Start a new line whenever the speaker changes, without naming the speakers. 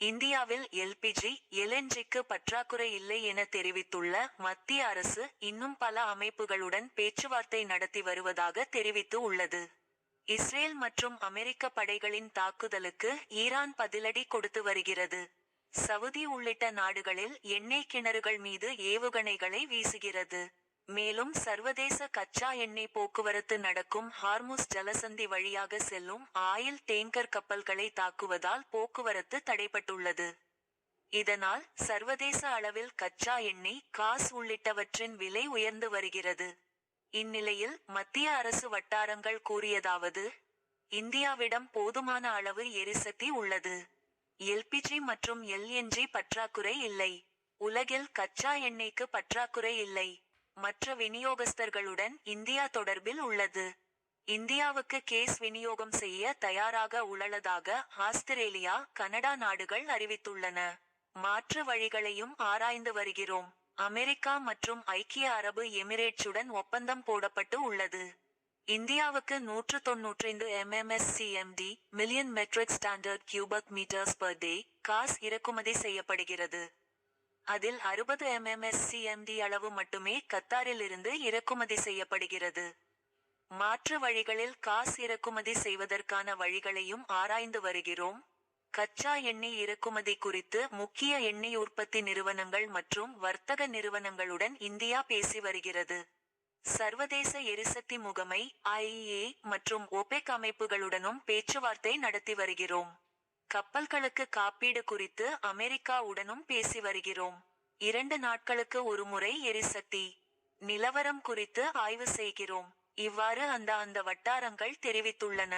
இந்தியாவில் எல்பிஜி, எல்என்ஜிக்கு பற்றாக்குறை இல்லை என தெரிவித்துள்ள மத்திய அரசு இன்னும் பல அமைப்புகளுடன் பேச்சுவார்த்தை நடத்தி வருவதாக தெரிவித்து உள்ளது. இஸ்ரேல் மற்றும் அமெரிக்க படைகளின் தாக்குதலுக்கு ஈரான் பதிலடி கொடுத்து வருகிறது. சவுதி உள்ளிட்ட நாடுகளில் எண்ணெய் கிணறுகள் மீது ஏவுகணைகளை வீசுகிறது. மேலும் சர்வதேச கச்சா எண்ணெய் போக்குவரத்து நடக்கும் ஹார்முஸ் ஜலசந்தி வழியாக செல்லும் ஆயில் டேங்கர் கப்பல்களை தாக்குவதால் போக்குவரத்து தடைபட்டுள்ளது. இதனால் சர்வதேச அளவில் கச்சா எண்ணெய், காஸ் உள்ளிட்டவற்றின் விலை உயர்ந்து வருகிறது. இந்நிலையில் மத்திய அரசு வட்டாரங்கள் கூறியதாவது: இந்தியாவிடம் போதுமான அளவு எரிசக்தி உள்ளது. எல்பிஜி மற்றும் எல்என்ஜி பற்றாக்குறை இல்லை. உலகில் கச்சா எண்ணெய்க்கு பற்றாக்குறை இல்லை. மற்ற விநியோகஸ்தர்களுடன் இந்தியா தொடர்பில் உள்ளது. இந்தியாவுக்கு கேஸ் விநியோகம் செய்ய தயாராக உள்ளதாக ஆஸ்திரேலியா, கனடா நாடுகள் அறிவித்துள்ளன. மாற்று வழிகளையும் ஆராய்ந்து வருகிறோம். அமெரிக்கா மற்றும் ஐக்கிய அரபு எமிரேட்ஸுடன் ஒப்பந்தம் போடப்பட்டு உள்ளது. இந்தியாவுக்கு 195 MMSCMD million metric standard cubic metres per day gas இறக்குமதி செய்யப்படுகிறது. அதில் 60 MMSCMD அளவு மட்டுமே கத்தாரில் இருந்து இறக்குமதி செய்யப்படுகிறது. மாற்று வழிகளில் காஸ் இறக்குமதி செய்வதற்கான வழிகளையும் ஆராய்ந்து வருகிறோம். கச்சா எண்ணெய் இறக்குமதி குறித்து முக்கிய எண்ணெய் உற்பத்தி நிறுவனங்கள் மற்றும் வர்த்தக நிறுவனங்களுடன் இந்தியா பேசி வருகிறது. சர்வதேச எரிசக்தி முகமை IEA மற்றும் OPEC அமைப்புகளுடனும் பேச்சுவார்த்தை நடத்தி வருகிறோம். கப்பல்களுக்கு காப்பீடு குறித்து அமெரிக்காவுடனும் பேசி வருகிறோம். 2 நாட்களுக்கு ஒருமுறை எரிசக்தி நிலவரம் குறித்து ஆய்வு செய்கிறோம். இவ்வாறு அந்த வட்டாரங்கள் தெரிவித்துள்ளன.